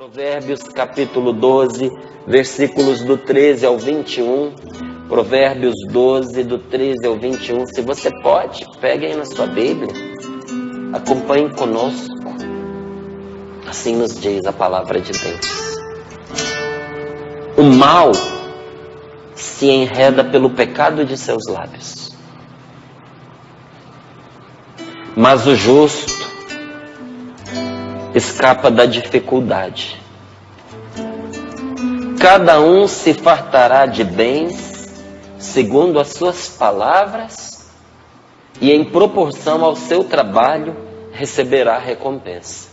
Provérbios capítulo 12, versículos do 13 ao 21. Provérbios 12, do 13 ao 21. Se você pode, pegue aí na sua Bíblia, acompanhe conosco. Assim nos diz a palavra de Deus. O mal se enreda pelo pecado de seus lábios, mas o justo escapa da dificuldade. Cada um se fartará de bens segundo as suas palavras, e em proporção ao seu trabalho receberá recompensa.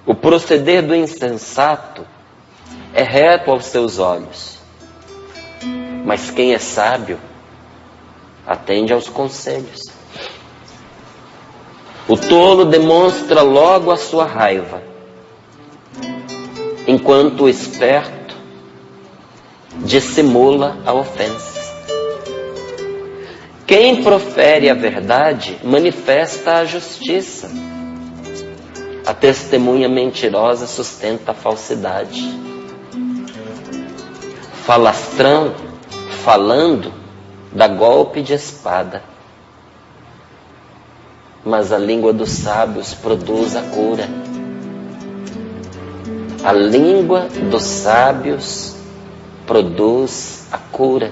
O proceder do insensato é reto aos seus olhos, mas quem é sábio atende aos conselhos. O tolo demonstra logo a sua raiva, enquanto o esperto dissimula a ofensa. Quem profere a verdade manifesta a justiça. A testemunha mentirosa sustenta a falsidade. Falastrão, falando, dá golpe de espada, mas a língua dos sábios produz a cura. A língua dos sábios produz a cura.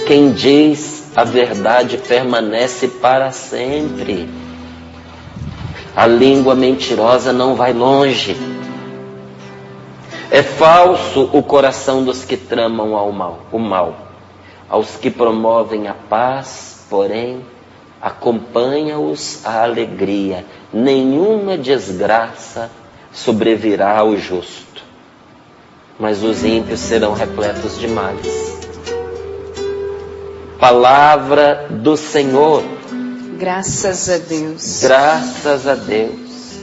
Quem diz a verdade permanece para sempre. A língua mentirosa não vai longe. É falso o coração dos que tramam o mal. Aos que promovem a paz, porém, acompanha-os a alegria. Nenhuma desgraça sobrevirá ao justo, mas os ímpios serão repletos de males. Palavra do Senhor. Graças a Deus. Graças a Deus.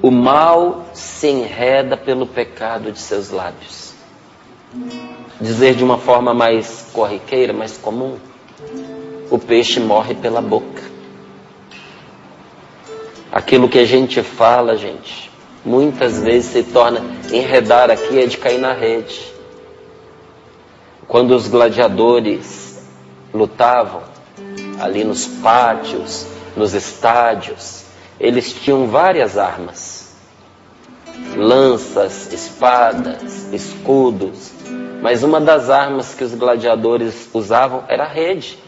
O mal se enreda pelo pecado de seus lábios. Dizer de uma forma mais corriqueira, mais comum, o peixe morre pela boca. Aquilo que a gente fala, gente, muitas vezes se torna enredar aqui, é de cair na rede. Quando os gladiadores lutavam ali nos pátios, nos estádios, eles tinham várias armas: lanças, espadas, escudos. Mas uma das armas que os gladiadores usavam era a rede.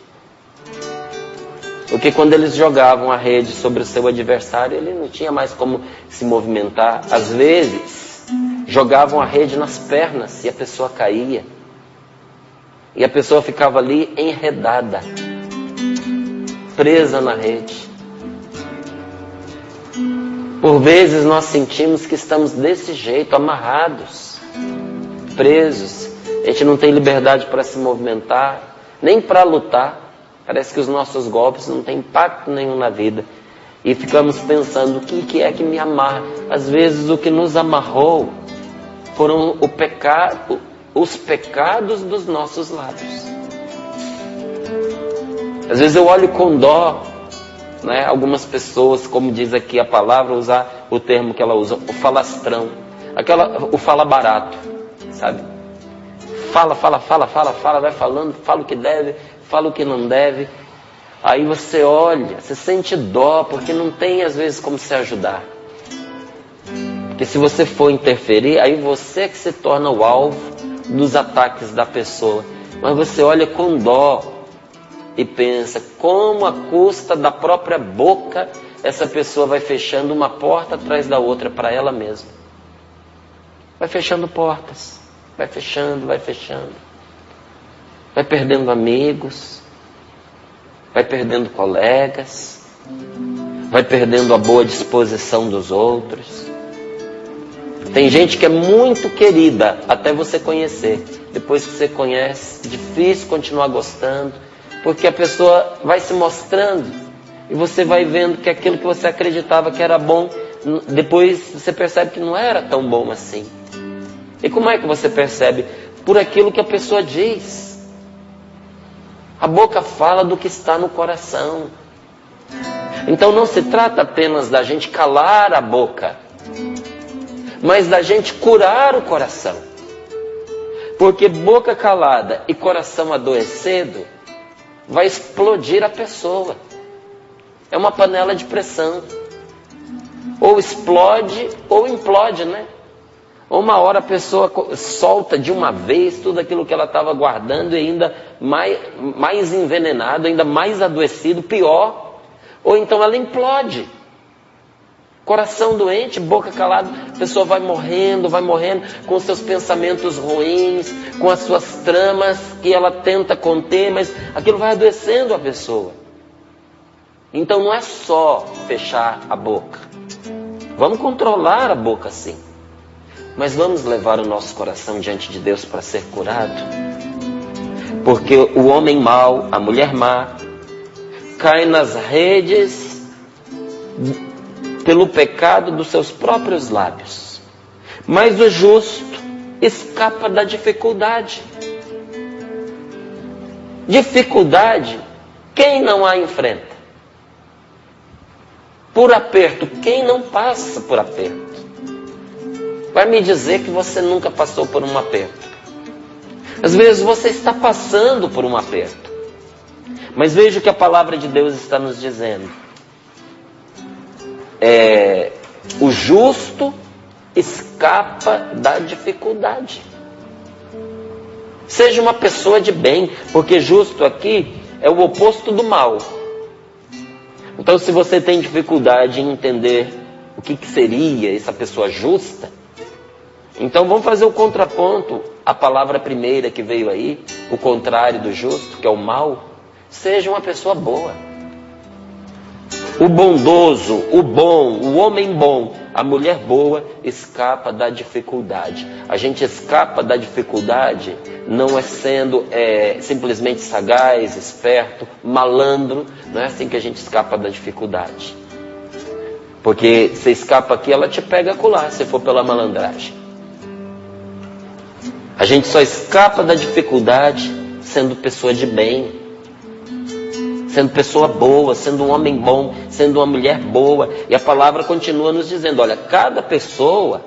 Porque quando eles jogavam a rede sobre o seu adversário, ele não tinha mais como se movimentar. Às vezes, jogavam a rede nas pernas e a pessoa caía. E a pessoa ficava ali enredada, presa na rede. Por vezes nós sentimos que estamos desse jeito, amarrados, presos. A gente não tem liberdade para se movimentar, nem para lutar. Parece que os nossos golpes não têm impacto nenhum na vida. E ficamos pensando, o que é que me amarra? Às vezes o que nos amarrou foram os pecados dos nossos lábios. Às vezes eu olho com dó, né? Algumas pessoas, como diz aqui a palavra, usar o termo que ela usa, o falastrão. O fala barato, sabe? Fala, vai falando, fala o que deve, fala o que não deve. Aí você olha, você sente dó, porque não tem às vezes como se ajudar. Porque se você for interferir, aí você que se torna o alvo dos ataques da pessoa. Mas você olha com dó e pensa, como à custa da própria boca essa pessoa vai fechando uma porta atrás da outra para ela mesma. Vai fechando portas, vai fechando. Vai perdendo amigos, vai perdendo colegas, vai perdendo a boa disposição dos outros. Tem gente que é muito querida até você conhecer. Depois que você conhece, difícil continuar gostando, porque a pessoa vai se mostrando e você vai vendo que aquilo que você acreditava que era bom, depois você percebe que não era tão bom assim. E como é que você percebe? Por aquilo que a pessoa diz. A boca fala do que está no coração. Então não se trata apenas da gente calar a boca, mas da gente curar o coração. Porque boca calada e coração adoecido vai explodir a pessoa. É uma panela de pressão. Ou explode ou implode, né? Uma hora a pessoa solta de uma vez tudo aquilo que ela estava guardando e ainda mais envenenado, ainda mais adoecido, pior. Ou então ela implode. Coração doente, boca calada, a pessoa vai morrendo com seus pensamentos ruins, com as suas tramas que ela tenta conter, mas aquilo vai adoecendo a pessoa. Então não é só fechar a boca. Vamos controlar a boca sim. Mas vamos levar o nosso coração diante de Deus para ser curado. Porque o homem mau, a mulher má, cai nas redes pelo pecado dos seus próprios lábios. Mas o justo escapa da dificuldade. Dificuldade, quem não a enfrenta? Por aperto, quem não passa por aperto? Vai me dizer que você nunca passou por um aperto. Às vezes você está passando por um aperto. Mas veja o que a palavra de Deus está nos dizendo. O justo escapa da dificuldade. Seja uma pessoa de bem, porque justo aqui é o oposto do mal. Então, se você tem dificuldade em entender o que seria essa pessoa justa, então vamos fazer o contraponto à palavra primeira que veio aí, o contrário do justo, que é o mal. Seja uma pessoa boa. O bondoso, o bom, o homem bom, a mulher boa escapa da dificuldade. A gente escapa da dificuldade não é sendo simplesmente sagaz, esperto, malandro. Não é assim que a gente escapa da dificuldade. Porque você escapa aqui, ela te pega acolá, se for pela malandragem. A gente só escapa da dificuldade sendo pessoa de bem, sendo pessoa boa, sendo um homem bom, sendo uma mulher boa. E a palavra continua nos dizendo, olha, cada pessoa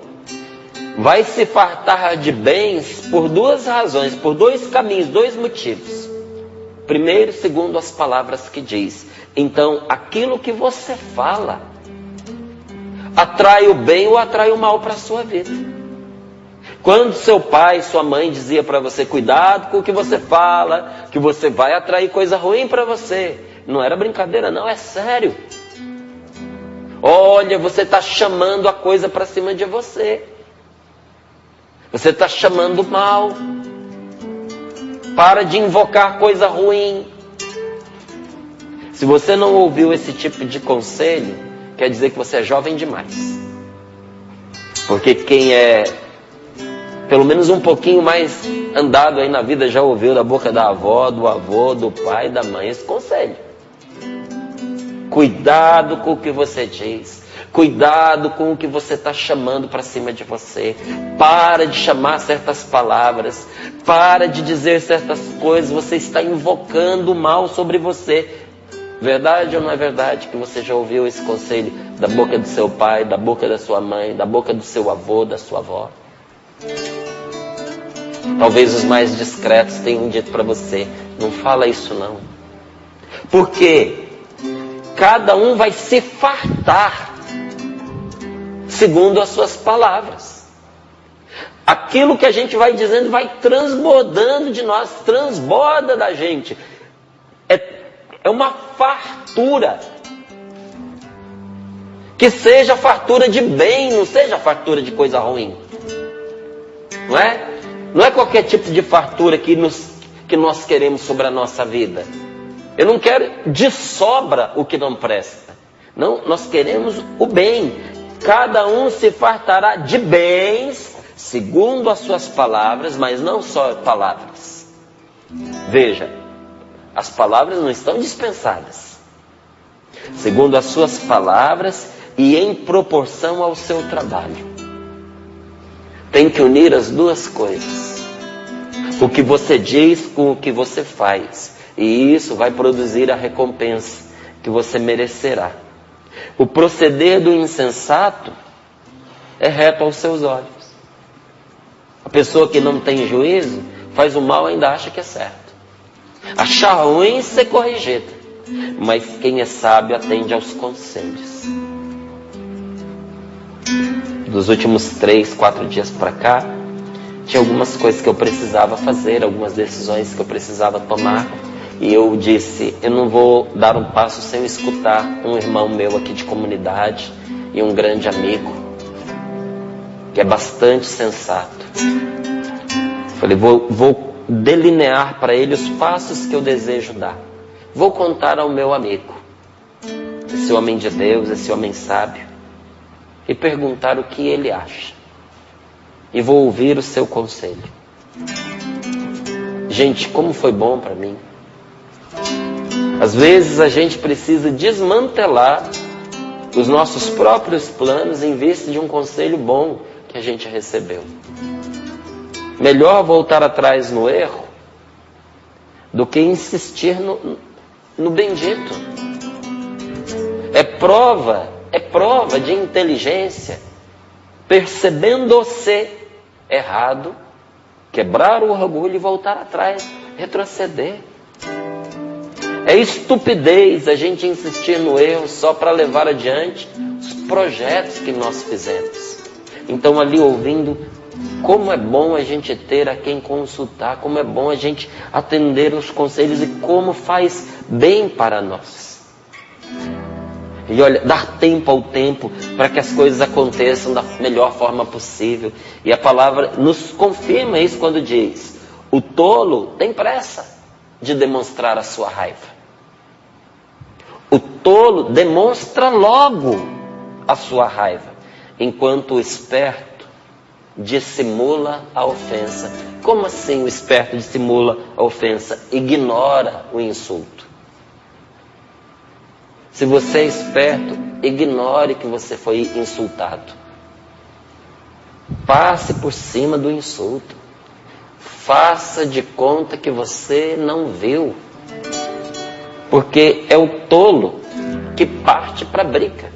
vai se fartar de bens por duas razões, por dois caminhos, dois motivos. Primeiro, segundo as palavras que diz. Então, aquilo que você fala atrai o bem ou atrai o mal para a sua vida. Quando seu pai, sua mãe dizia para você, cuidado com o que você fala, que você vai atrair coisa ruim para você. Não era brincadeira, não, é sério. Olha, você está chamando a coisa para cima de você. Você está chamando o mal. Para de invocar coisa ruim. Se você não ouviu esse tipo de conselho, quer dizer que você é jovem demais. Porque quem é pelo menos um pouquinho mais andado aí na vida já ouviu da boca da avó, do avô, do pai, da mãe esse conselho. Cuidado com o que você diz. Cuidado com o que você está chamando para cima de você. Para de chamar certas palavras. Para de dizer certas coisas. Você está invocando o mal sobre você. Verdade ou não é verdade que você já ouviu esse conselho da boca do seu pai, da boca da sua mãe, da boca do seu avô, da sua avó? Talvez os mais discretos tenham dito para você, não fala isso não. Porque cada um vai se fartar segundo as suas palavras. Aquilo que a gente vai dizendo vai transbordando de nós, transborda da gente. É uma fartura. Que seja fartura de bem, não seja fartura de coisa ruim. Não é? Não é qualquer tipo de fartura que nós queremos sobre a nossa vida. Eu não quero de sobra o que não presta. Não, nós queremos o bem. Cada um se fartará de bens, segundo as suas palavras, mas não só palavras. Veja, as palavras não estão dispensadas. Segundo as suas palavras e em proporção ao seu trabalho. Tem que unir as duas coisas. O que você diz com o que você faz. E isso vai produzir a recompensa que você merecerá. O proceder do insensato é reto aos seus olhos. A pessoa que não tem juízo faz o mal e ainda acha que é certo. Achar ruim ser corrigido. Mas quem é sábio atende aos conselhos. Dos últimos 3, 4 dias para cá, tinha algumas coisas que eu precisava fazer, algumas decisões que eu precisava tomar. E eu disse, eu não vou dar um passo sem eu escutar um irmão meu aqui de comunidade e um grande amigo, que é bastante sensato. Falei, vou delinear para ele os passos que eu desejo dar. Vou contar ao meu amigo, esse homem de Deus, esse homem sábio, e perguntar o que ele acha. E vou ouvir o seu conselho. Gente, como foi bom para mim. Às vezes a gente precisa desmantelar os nossos próprios planos em vista de um conselho bom que a gente recebeu. Melhor voltar atrás no erro do que insistir no bendito. É prova de inteligência, percebendo-se errado, quebrar o orgulho e voltar atrás, retroceder. É estupidez a gente insistir no erro só para levar adiante os projetos que nós fizemos. Então ali ouvindo, como é bom a gente ter a quem consultar, como é bom a gente atender os conselhos e como faz bem para nós. E olha, dar tempo ao tempo para que as coisas aconteçam da melhor forma possível. E a palavra nos confirma isso quando diz, o tolo tem pressa de demonstrar a sua raiva. O tolo demonstra logo a sua raiva, enquanto o esperto dissimula a ofensa. Como assim o esperto dissimula a ofensa? Ignora o insulto. Se você é esperto, ignore que você foi insultado. Passe por cima do insulto. Faça de conta que você não viu. Porque é o tolo que parte para a briga.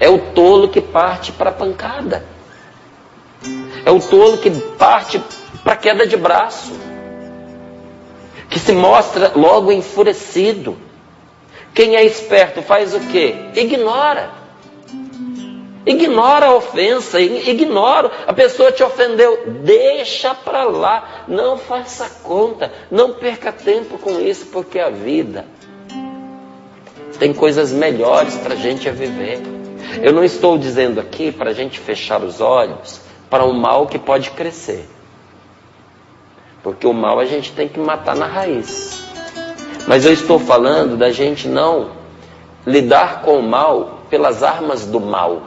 É o tolo que parte para a pancada. É o tolo que parte para a queda de braço. Que se mostra logo enfurecido. Quem é esperto faz o quê? Ignora. Ignora a ofensa, ignora. A pessoa te ofendeu, deixa para lá. Não faça conta, não perca tempo com isso, porque a vida tem coisas melhores para a gente viver. Eu não estou dizendo aqui para a gente fechar os olhos para o mal que pode crescer. Porque o mal a gente tem que matar na raiz. Mas eu estou falando da gente não lidar com o mal pelas armas do mal.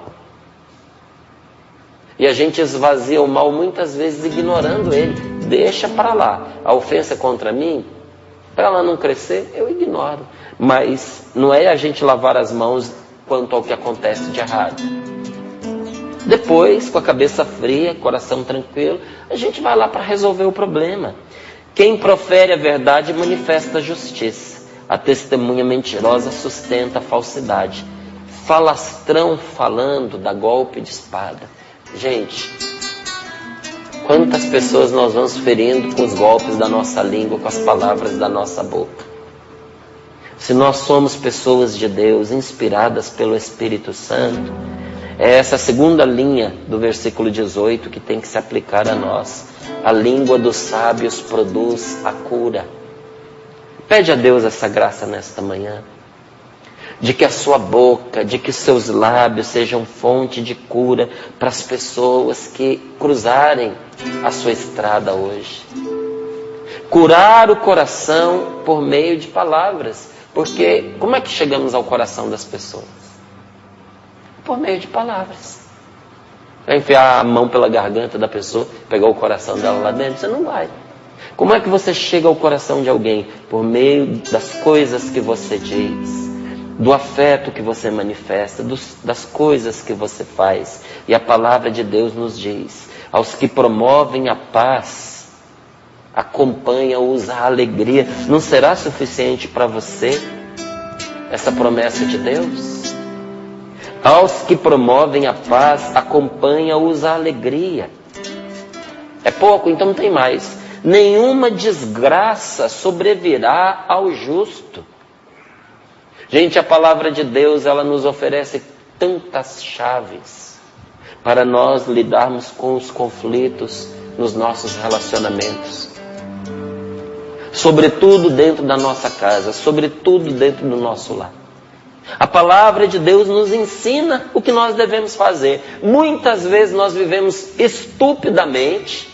E a gente esvazia o mal muitas vezes ignorando ele. Deixa para lá. A ofensa contra mim, para ela não crescer, eu ignoro. Mas não é a gente lavar as mãos quanto ao que acontece de errado. Depois, com a cabeça fria, coração tranquilo, a gente vai lá para resolver o problema. Quem profere a verdade manifesta a justiça. A testemunha mentirosa sustenta a falsidade. Falastrão falando dá golpe de espada. Gente, quantas pessoas nós vamos ferindo com os golpes da nossa língua, com as palavras da nossa boca? Se nós somos pessoas de Deus, inspiradas pelo Espírito Santo, é essa segunda linha do versículo 18 que tem que se aplicar a nós. A língua dos sábios produz a cura. Pede a Deus essa graça nesta manhã. De que a sua boca, de que seus lábios sejam fonte de cura para as pessoas que cruzarem a sua estrada hoje. Curar o coração por meio de palavras. Porque como é que chegamos ao coração das pessoas? Por meio de palavras. Vai enfiar a mão pela garganta da pessoa, pegar o coração dela lá dentro? Você não vai. Como é que você chega ao coração de alguém? Por meio das coisas que você diz, do afeto que você manifesta, das coisas que você faz. E a palavra de Deus nos diz, aos que promovem a paz, acompanha-os a alegria. Não será suficiente para você essa promessa de Deus? Aos que promovem a paz, acompanha-os a alegria. É pouco, então não tem mais. Nenhuma desgraça sobrevirá ao justo. Gente, a palavra de Deus, ela nos oferece tantas chaves para nós lidarmos com os conflitos nos nossos relacionamentos. Sobretudo dentro da nossa casa, sobretudo dentro do nosso lar. A palavra de Deus nos ensina o que nós devemos fazer. Muitas vezes nós vivemos estupidamente,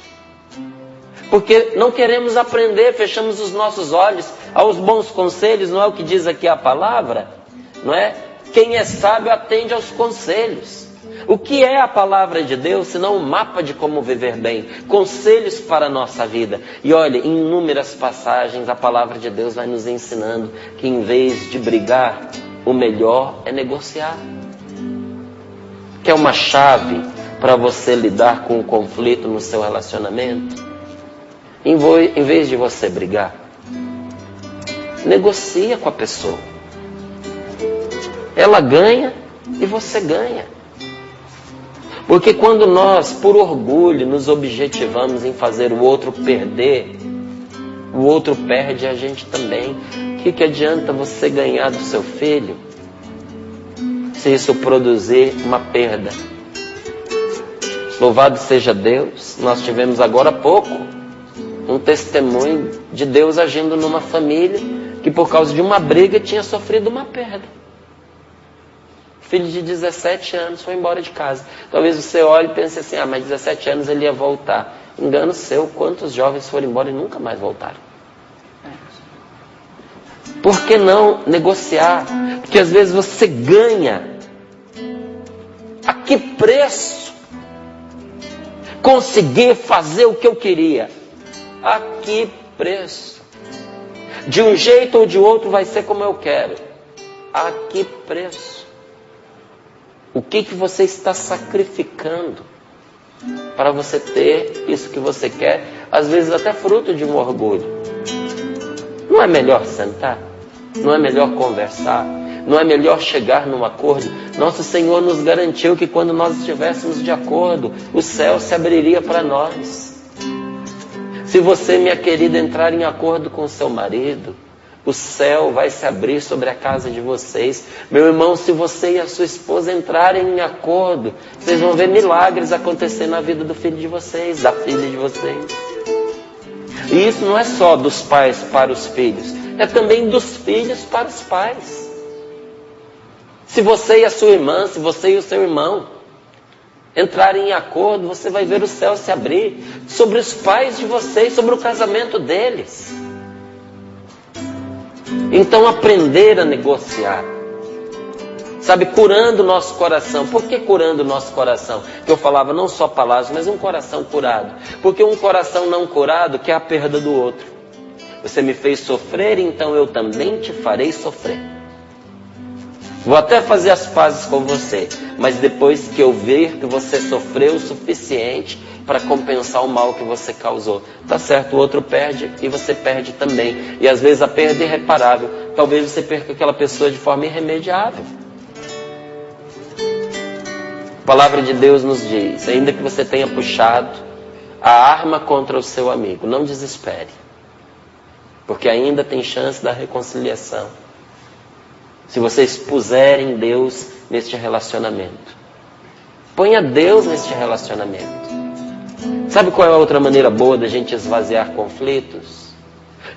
porque não queremos aprender, fechamos os nossos olhos aos bons conselhos, não é o que diz aqui a palavra? Não é? Quem é sábio atende aos conselhos. O que é a palavra de Deus, senão um mapa de como viver bem? Conselhos para a nossa vida. E olha, em inúmeras passagens a palavra de Deus vai nos ensinando que em vez de brigar, o melhor é negociar. Que é uma chave para você lidar com o conflito no seu relacionamento. Em vez de você brigar, negocia com a pessoa. Ela ganha e você ganha. Porque quando nós, por orgulho, nos objetivamos em fazer o outro perder, o outro perde a gente também. O que adianta você ganhar do seu filho se isso produzir uma perda? Louvado seja Deus, nós tivemos agora há pouco um testemunho de Deus agindo numa família que por causa de uma briga tinha sofrido uma perda. Filho de 17 anos foi embora de casa. Talvez você olhe e pense assim, mas 17 anos ele ia voltar. Engano seu, quantos jovens foram embora e nunca mais voltaram? Por que não negociar? Porque às vezes você ganha. A que preço? Conseguir fazer o que eu queria. A que preço? De um jeito ou de outro vai ser como eu quero. A que preço? O que você está sacrificando para você ter isso que você quer? Às vezes até fruto de um orgulho. Não é melhor sentar? Não é melhor conversar? Não é melhor chegar num acordo? Nosso Senhor nos garantiu que quando nós estivéssemos de acordo, o céu se abriria para nós. Se você, minha querida, entrar em acordo com seu marido, o céu vai se abrir sobre a casa de vocês. Meu irmão, se você e a sua esposa entrarem em acordo, vocês vão ver milagres acontecer na vida do filho de vocês, da filha de vocês. E isso não é só dos pais para os filhos, é também dos filhos para os pais. Se você e a sua irmã, se você e o seu irmão entrarem em acordo, você vai ver o céu se abrir sobre os pais de vocês, sobre o casamento deles. Então aprender a negociar, sabe, curando o nosso coração. Por que curando o nosso coração? Que eu falava não só palavras, mas um coração curado. Porque um coração não curado quer a perda do outro. Você me fez sofrer, então eu também te farei sofrer. Vou até fazer as pazes com você, mas depois que eu ver que você sofreu o suficiente para compensar o mal que você causou. Tá certo, o outro perde e você perde também. E às vezes a perda é irreparável. Talvez você perca aquela pessoa de forma irremediável. A palavra de Deus nos diz, ainda que você tenha puxado a arma contra o seu amigo, não desespere. Porque ainda tem chance da reconciliação. Se vocês puserem Deus neste relacionamento. Ponha Deus neste relacionamento. Sabe qual é a outra maneira boa da gente esvaziar conflitos?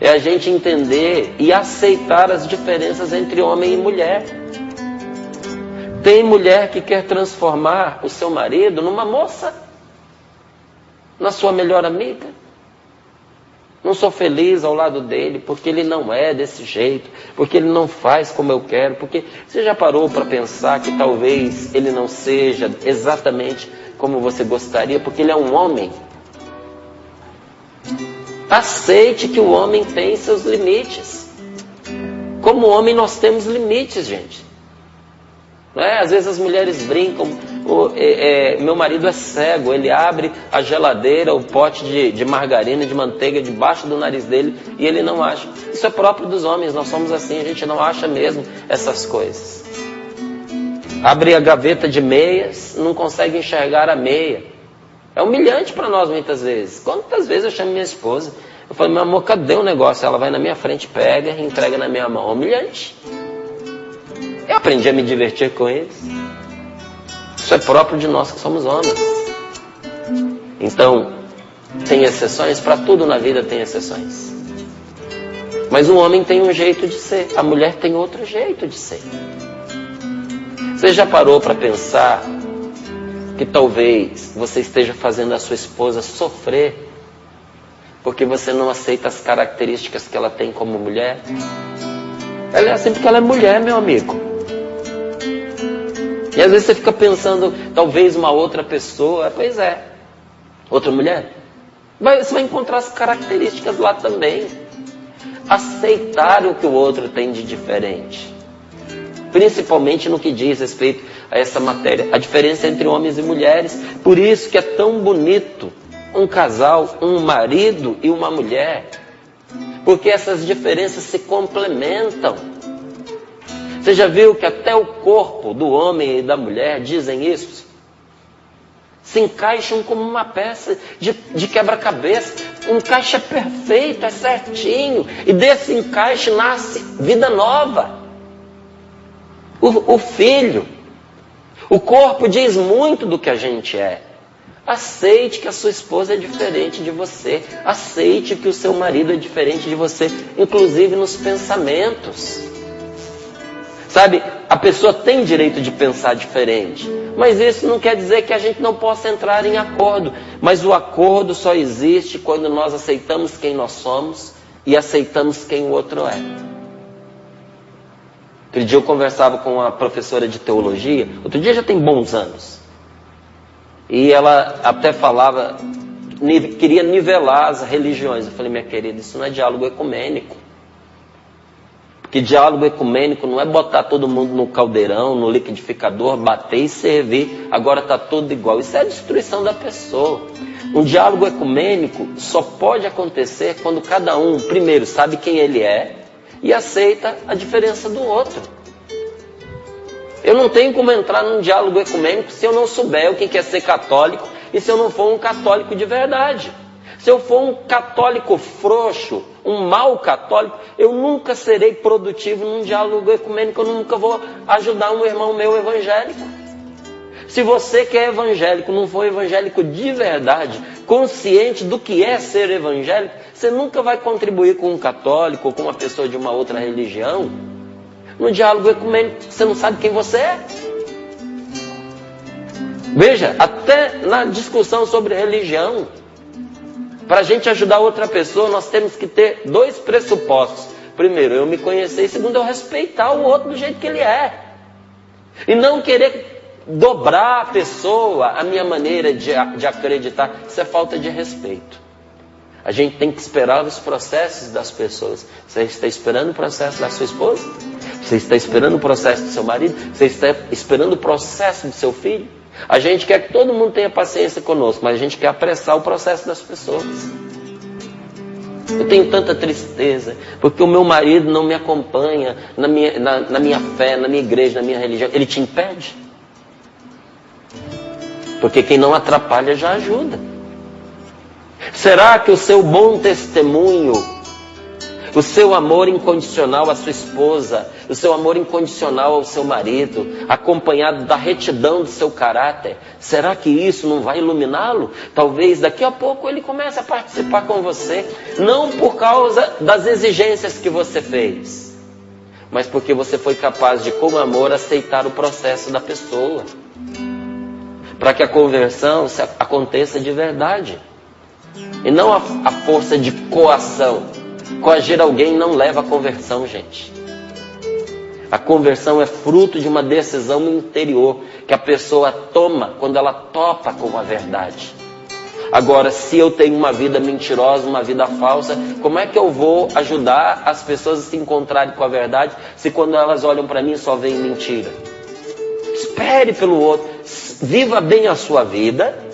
É a gente entender e aceitar as diferenças entre homem e mulher. Tem mulher que quer transformar o seu marido numa moça, na sua melhor amiga. Não sou feliz ao lado dele porque ele não é desse jeito, porque ele não faz como eu quero, porque você já parou para pensar que talvez ele não seja exatamente como você gostaria, porque ele é um homem? Aceite que o homem tem seus limites. Como homem nós temos limites, gente. Não é? Às vezes as mulheres brincam, meu marido é cego, ele abre a geladeira, o pote de margarina, de manteiga debaixo do nariz dele e ele não acha. Isso é próprio dos homens, nós somos assim, a gente não acha mesmo essas coisas. Abre a gaveta de meias, não consegue enxergar a meia. É humilhante para nós muitas vezes. Quantas vezes eu chamo minha esposa, eu falo, meu amor, cadê o negócio? Ela vai na minha frente, pega e entrega na minha mão. Humilhante. Eu aprendi a me divertir com eles. Isso é próprio de nós que somos homens. Então, tem exceções, para tudo na vida tem exceções. Mas o homem tem um jeito de ser, a mulher tem outro jeito de ser. Você já parou para pensar que talvez você esteja fazendo a sua esposa sofrer porque você não aceita as características que ela tem como mulher? Ela é assim porque ela é mulher, meu amigo. E às vezes você fica pensando, talvez uma outra pessoa, pois é, outra mulher. Você vai encontrar as características lá também. Aceitar o que o outro tem de diferente. Principalmente no que diz respeito a essa matéria. A diferença entre homens e mulheres. Por isso que é tão bonito um casal, um marido e uma mulher. Porque essas diferenças se complementam. Você já viu que até o corpo do homem e da mulher dizem isso? Se encaixam como uma peça de quebra-cabeça. Um encaixe é perfeito, é certinho. E desse encaixe nasce vida nova. O filho. O corpo diz muito do que a gente é. Aceite que a sua esposa é diferente de você. Aceite que o seu marido é diferente de você. Inclusive nos pensamentos. Sabe, a pessoa tem direito de pensar diferente. Mas isso não quer dizer que a gente não possa entrar em acordo. Mas o acordo só existe quando nós aceitamos quem nós somos e aceitamos quem o outro é. Outro dia eu conversava com uma professora de teologia. Outro dia já tem bons anos. E ela até falava, queria nivelar as religiões. Eu falei, minha querida, isso não é diálogo ecumênico. Porque diálogo ecumênico não é botar todo mundo no caldeirão, no liquidificador, bater e servir, agora está tudo igual. Isso é a destruição da pessoa. Um diálogo ecumênico só pode acontecer quando cada um, primeiro, sabe quem ele é e aceita a diferença do outro. Eu não tenho como entrar num diálogo ecumênico se eu não souber o que é ser católico e se eu não for um católico de verdade. Se eu for um católico frouxo, um mau católico, eu nunca serei produtivo num diálogo ecumênico, eu nunca vou ajudar um irmão meu evangélico. Se você que é evangélico não for evangélico de verdade, consciente do que é ser evangélico, você nunca vai contribuir com um católico ou com uma pessoa de uma outra religião. No diálogo ecumênico, você não sabe quem você é. Veja, até na discussão sobre religião, para a gente ajudar outra pessoa, nós temos que ter dois pressupostos. Primeiro, eu me conhecer. E segundo, eu respeitar o outro do jeito que ele é. E não querer dobrar a pessoa, a minha maneira de acreditar. Isso é falta de respeito. A gente tem que esperar os processos das pessoas. Você está esperando o processo da sua esposa? Você está esperando o processo do seu marido? Você está esperando o processo do seu filho? A gente quer que todo mundo tenha paciência conosco, mas a gente quer apressar o processo das pessoas. Eu tenho tanta tristeza, porque o meu marido não me acompanha na minha fé, na minha igreja, na minha religião. Ele te impede? Porque quem não atrapalha já ajuda. Será que o seu bom testemunho, o seu amor incondicional à sua esposa, o seu amor incondicional ao seu marido, acompanhado da retidão do seu caráter, será que isso não vai iluminá-lo? Talvez daqui a pouco ele comece a participar com você, não por causa das exigências que você fez, mas porque você foi capaz de, com amor, aceitar o processo da pessoa, para que a conversão aconteça de verdade, e não a força de coação. Coagir alguém não leva à conversão, gente. A conversão é fruto de uma decisão interior que a pessoa toma quando ela topa com a verdade. Agora, se eu tenho uma vida mentirosa, uma vida falsa, como é que eu vou ajudar as pessoas a se encontrarem com a verdade se quando elas olham para mim só veem mentira? Espere pelo outro. Viva bem a sua vida.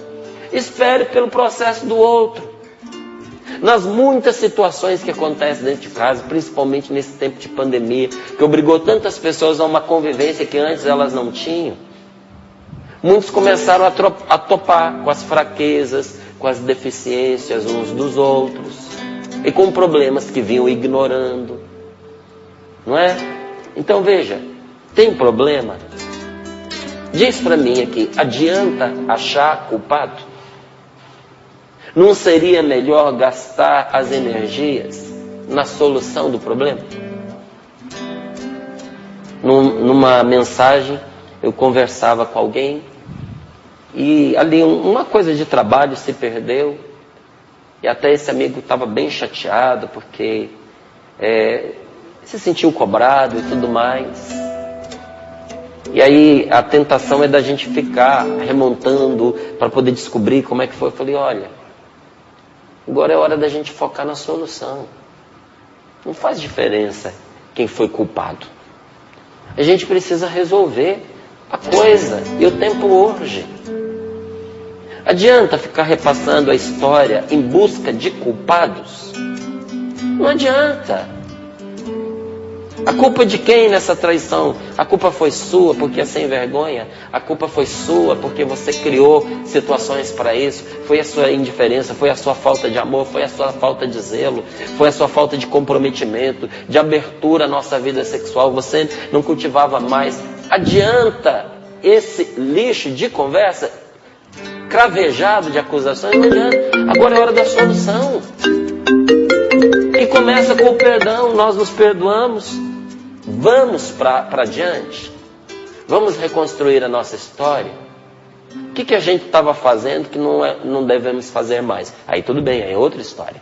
Espere pelo processo do outro. nas muitas situações que acontecem dentro de casa, principalmente nesse tempo de pandemia, que obrigou tantas pessoas a uma convivência que antes elas não tinham. Muitos começaram a topar com as fraquezas, com as deficiências uns dos outros e com problemas que vinham ignorando, não é? Então veja, tem problema? Diz para mim aqui, adianta achar culpado? Não seria melhor gastar as energias na solução do problema? Numa mensagem, eu conversava com alguém e ali uma coisa de trabalho se perdeu. E até esse amigo estava bem chateado porque se sentiu cobrado e tudo mais. E aí a tentação é da gente ficar remontando para poder descobrir como é que foi. Eu falei, olha, agora é hora da gente focar na solução. Não faz diferença quem foi culpado. A gente precisa resolver a coisa. E o tempo urge. Adianta ficar repassando a história em busca de culpados? Não adianta. A culpa de quem nessa traição? A culpa foi sua porque é sem vergonha? A culpa foi sua porque você criou situações para isso? Foi a sua indiferença? Foi a sua falta de amor? Foi a sua falta de zelo? Foi a sua falta de comprometimento, de abertura à nossa vida sexual? Você não cultivava mais? Adianta esse lixo de conversa cravejado de acusações? Não adianta. Agora é hora da solução. E começa com o perdão. Nós nos perdoamos. Vamos para diante. Vamos reconstruir a nossa história. O que a gente estava fazendo que não devemos fazer mais? Aí tudo bem, aí é outra história.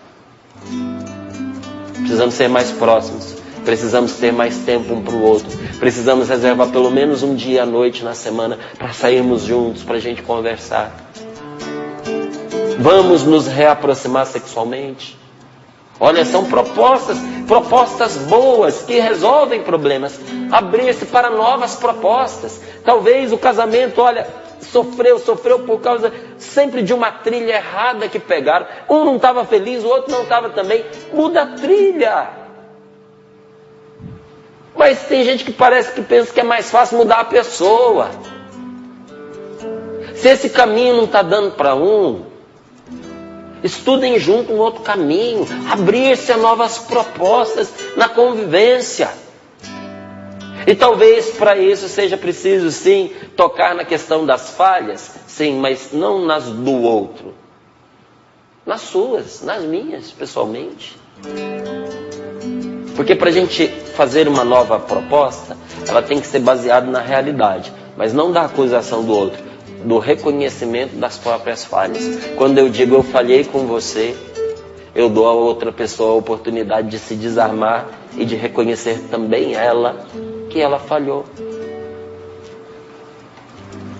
Precisamos ser mais próximos. Precisamos ter mais tempo um para o outro. Precisamos reservar pelo menos um dia à noite na semana para sairmos juntos, para a gente conversar. Vamos nos reaproximar sexualmente. Olha, são propostas boas que resolvem problemas. Abrir-se para novas propostas. Talvez o casamento, olha, sofreu por causa sempre de uma trilha errada que pegaram. Um não estava feliz, o outro não estava também. Muda a trilha. Mas tem gente que parece que pensa que é mais fácil mudar a pessoa. Se esse caminho não está dando para um, estudem junto um outro caminho. Abrir-se a novas propostas na convivência. E talvez para isso seja preciso sim tocar na questão das falhas. Sim, mas não nas do outro. Nas suas, nas minhas, pessoalmente. Porque para a gente fazer uma nova proposta, ela tem que ser baseada na realidade. Mas não da acusação do outro. Do reconhecimento das próprias falhas. Quando eu digo eu falhei com você, eu dou a outra pessoa a oportunidade de se desarmar e de reconhecer também ela que ela falhou.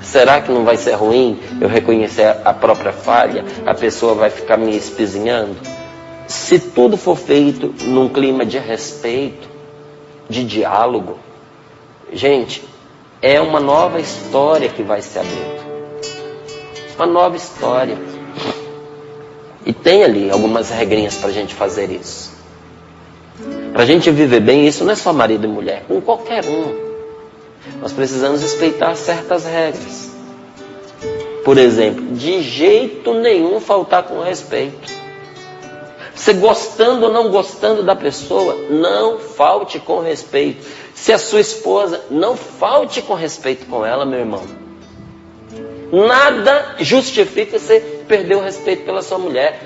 Será que não vai ser ruim eu reconhecer a própria falha? A pessoa vai ficar me espizinhando? Se tudo for feito num clima de respeito, de diálogo, gente, é uma nova história que vai se abrir. Uma nova história. E tem ali algumas regrinhas para a gente fazer isso. Para a gente viver bem, isso não é só marido e mulher, com qualquer um. Nós precisamos respeitar certas regras. Por exemplo, de jeito nenhum faltar com respeito. Você gostando ou não gostando da pessoa, não falte com respeito. Se é sua esposa, não falte com respeito com ela, meu irmão. Nada justifica você perder o respeito pela sua mulher.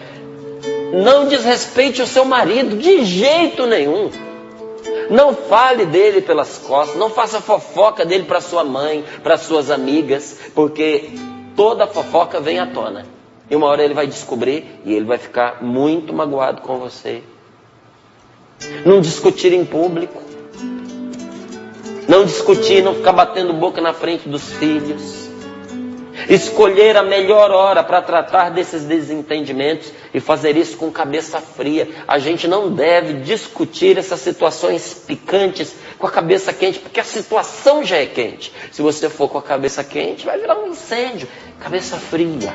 Não desrespeite o seu marido de jeito nenhum. Não fale dele pelas costas. Não faça fofoca dele para sua mãe, para suas amigas, porque toda fofoca vem à tona. E uma hora ele vai descobrir e ele vai ficar muito magoado com você. Não discutir em público. Não discutir, não ficar batendo boca na frente dos filhos. Escolher a melhor hora para tratar desses desentendimentos e fazer isso com cabeça fria. A gente não deve discutir essas situações picantes com a cabeça quente, porque a situação já é quente. Se você for com a cabeça quente, vai virar um incêndio. Cabeça fria.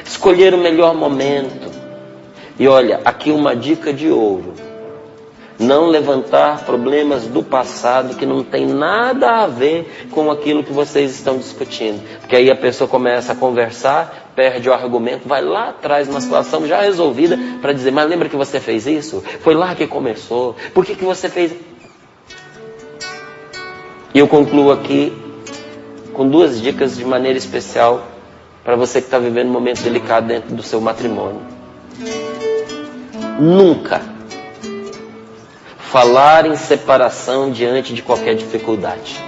Escolher o melhor momento. E olha, aqui uma dica de ouro. Não levantar problemas do passado que não tem nada a ver com aquilo que vocês estão discutindo. Porque aí a pessoa começa a conversar, perde o argumento, vai lá atrás numa situação já resolvida para dizer, mas lembra que você fez isso? Foi lá que começou. Por que você fez? E eu concluo aqui com 2 dicas de maneira especial para você que está vivendo um momento delicado dentro do seu matrimônio. Nunca falar em separação diante de qualquer dificuldade.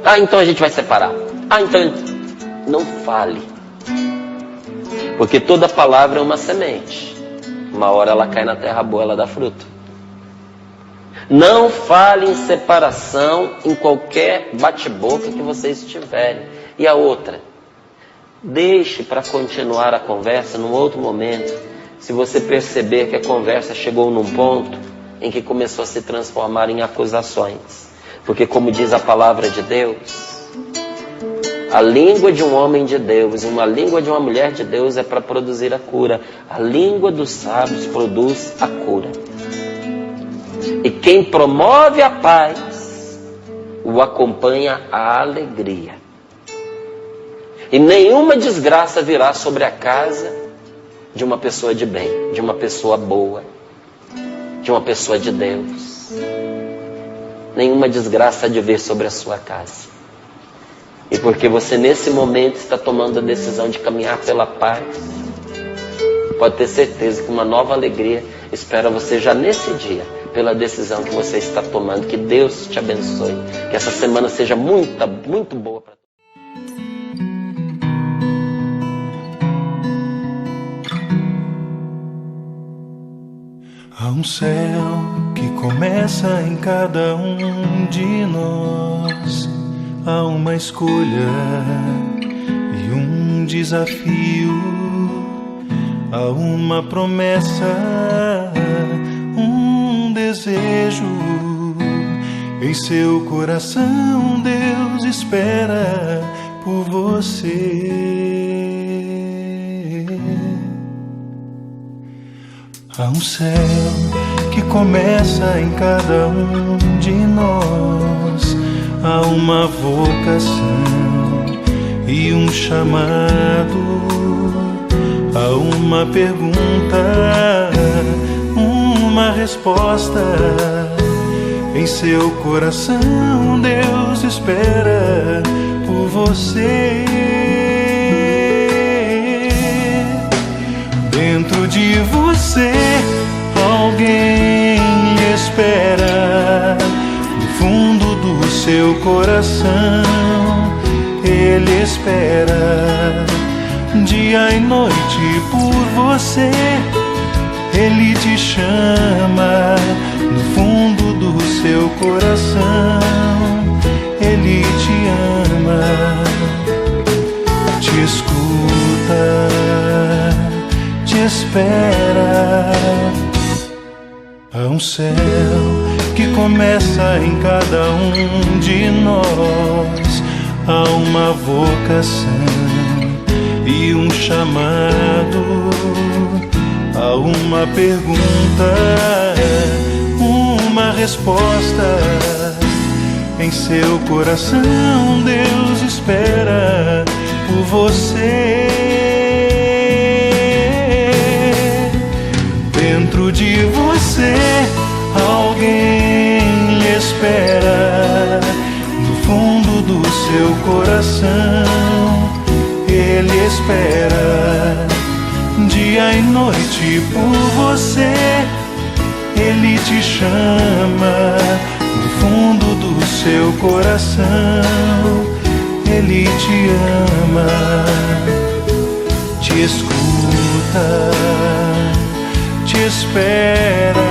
Ah, então a gente vai separar. Ah, então não fale. Porque toda palavra é uma semente. Uma hora ela cai na terra boa, ela dá fruto. Não fale em separação em qualquer bate-boca que vocês tiverem. E a outra, deixe para continuar a conversa num outro momento, se você perceber que a conversa chegou num ponto em que começou a se transformar em acusações. Porque como diz a palavra de Deus, a língua de um homem de Deus e uma língua de uma mulher de Deus é para produzir a cura. A língua dos sábios produz a cura. E quem promove a paz, o acompanha a alegria. E nenhuma desgraça virá sobre a casa de uma pessoa de bem, de uma pessoa boa, de uma pessoa de Deus. Nenhuma desgraça há de vir sobre a sua casa. E porque você nesse momento está tomando a decisão de caminhar pela paz, pode ter certeza que uma nova alegria espera você já nesse dia, pela decisão que você está tomando. Que Deus te abençoe. Que essa semana seja muito boa para todos. Há um céu que começa em cada um de nós. Há uma escolha e um desafio. Há uma promessa, um desejo. Em seu coração Deus espera por você. Há um céu que começa em cada um de nós. Há uma vocação e um chamado. Há uma pergunta, uma resposta. Em seu coração Deus espera por você. Dentro de você alguém espera. No fundo do seu coração Ele espera. Dia e noite por você Ele te chama. No fundo do seu coração Ele te ama. Te escuta, te espera. Há um céu que começa em cada um de nós. Há uma vocação e um chamado. Há uma pergunta, uma resposta. Em seu coração Deus espera por você. Dentro de você alguém espera. No fundo do seu coração Ele espera. Dia e noite por você Ele te chama. No fundo do seu coração Ele te ama. Te escuta, te espera.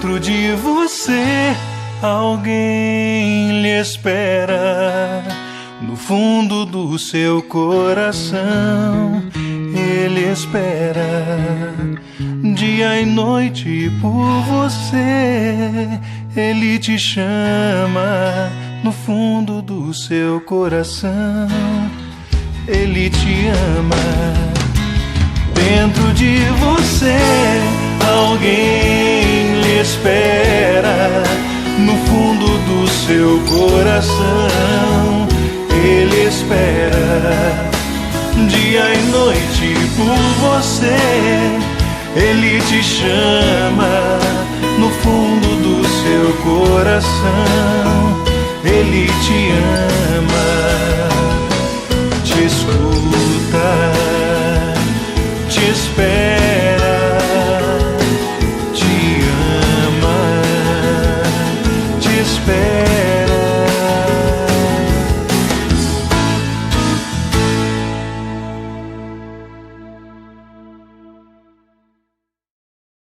Dentro de você alguém lhe espera. No fundo do seu coração ele espera. Dia e noite por você ele te chama. No fundo do seu coração ele te ama. Dentro de você alguém lhe espera. No fundo do seu coração ele espera. Dia e noite por você ele te chama. No fundo do seu coração ele te ama.